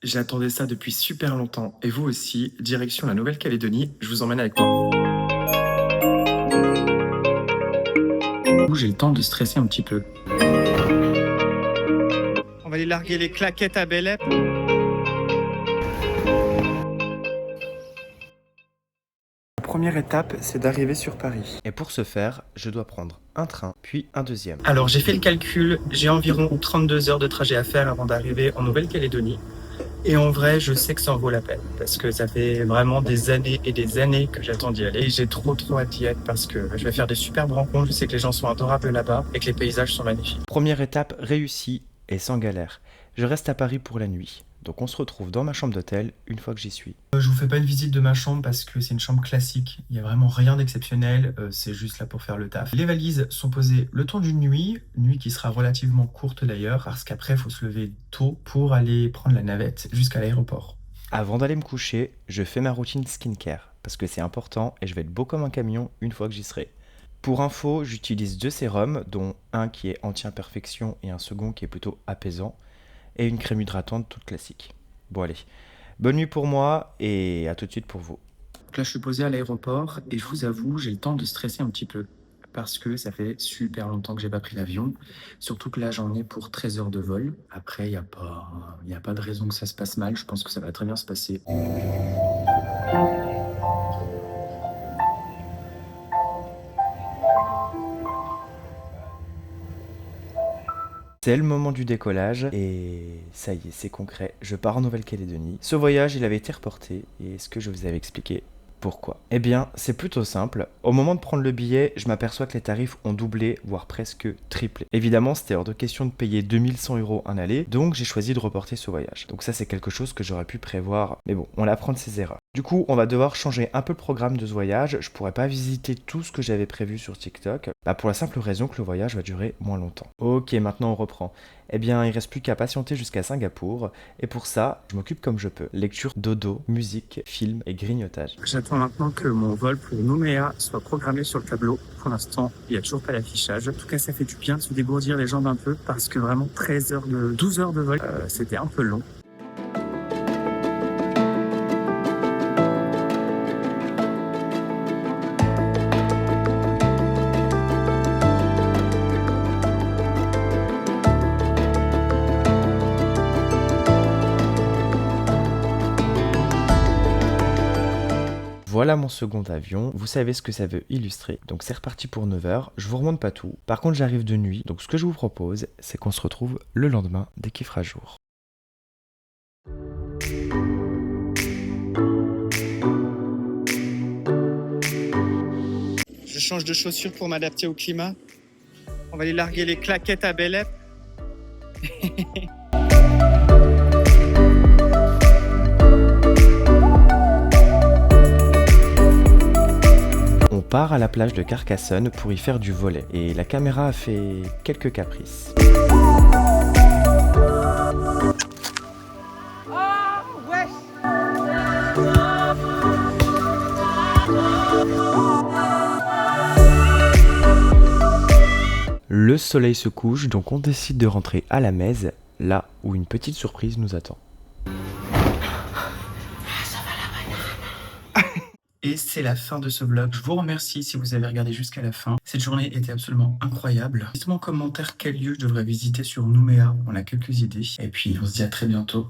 J'attendais ça depuis super longtemps. Et vous aussi, direction la Nouvelle-Calédonie, je vous emmène avec moi. Où j'ai le temps de stresser un petit peu. On va aller larguer les claquettes à Bélep. La première étape, c'est d'arriver sur Paris. Et pour ce faire, je dois prendre un train, puis un deuxième. Alors j'ai fait le calcul, j'ai environ 32 heures de trajet à faire avant d'arriver en Nouvelle-Calédonie. Et en vrai, je sais que ça en vaut la peine, parce que ça fait vraiment des années et des années que j'attends d'y aller. Et j'ai trop hâte d'y être parce que je vais faire des superbes rencontres, je sais que les gens sont adorables là-bas et que les paysages sont magnifiques. Première étape réussie et sans galère. Je reste à Paris pour la nuit. Donc on se retrouve dans ma chambre d'hôtel une fois que j'y suis. Je vous fais pas une visite de ma chambre parce que c'est une chambre classique. Il y a vraiment rien d'exceptionnel. C'est juste là pour faire le taf. Les valises sont posées le temps d'une nuit qui sera relativement courte d'ailleurs, parce qu'après, il faut se lever tôt pour aller prendre la navette jusqu'à l'aéroport. Avant d'aller me coucher, je fais ma routine skincare parce que c'est important et je vais être beau comme un camion une fois que j'y serai. Pour info, j'utilise 2 sérums, dont un qui est anti-imperfection et un second qui est plutôt apaisant, et une crème hydratante toute classique. Bon allez, bonne nuit pour moi et à tout de suite pour vous. Donc là, je suis posé à l'aéroport et je vous avoue, j'ai le temps de stresser un petit peu parce que ça fait super longtemps que j'ai pas pris l'avion. Surtout que là, j'en ai pour 13 heures de vol. Après, il y a pas de raison que ça se passe mal. Je pense que ça va très bien se passer. C'est le moment du décollage et ça y est, c'est concret. Je pars en Nouvelle-Calédonie. Ce voyage, il avait été reporté et est-ce que je vous avais expliqué pourquoi? Eh bien, c'est plutôt simple. Au moment de prendre le billet, je m'aperçois que les tarifs ont doublé, voire presque triplé. Évidemment, c'était hors de question de payer 2100 € un aller, donc j'ai choisi de reporter ce voyage. Donc ça, c'est quelque chose que j'aurais pu prévoir, mais bon, on apprend de ses erreurs. Du coup, on va devoir changer un peu le programme de ce voyage. Je pourrais pas visiter tout ce que j'avais prévu sur TikTok, pour la simple raison que le voyage va durer moins longtemps. Ok, maintenant on reprend. Eh bien, il reste plus qu'à patienter jusqu'à Singapour, et pour ça, je m'occupe comme je peux. Lecture, dodo, musique, film et grignotage. J'attends maintenant que mon vol pour Nouméa soit programmé sur le tableau. Pour l'instant, il n'y a toujours pas d'affichage. En tout cas, ça fait du bien de se dégourdir les jambes un peu parce que vraiment 12 heures de vol, c'était un peu long. Voilà mon second avion, vous savez ce que ça veut illustrer, donc c'est reparti pour 9 heures, je vous remonte pas tout, par contre j'arrive de nuit, donc ce que je vous propose, c'est qu'on se retrouve le lendemain dès qu'il fera jour. Je change de chaussures pour m'adapter au climat. On va aller larguer les claquettes à Bélep. On part à la plage de Carcassonne pour y faire du volley, et la caméra a fait quelques caprices. Le soleil se couche, donc on décide de rentrer à la Mèze, là où une petite surprise nous attend. Et c'est la fin de ce vlog. Je vous remercie si vous avez regardé jusqu'à la fin. Cette journée était absolument incroyable. Dites-moi en commentaire quel lieu je devrais visiter sur Nouméa. On a quelques idées. Et puis on se dit à très bientôt.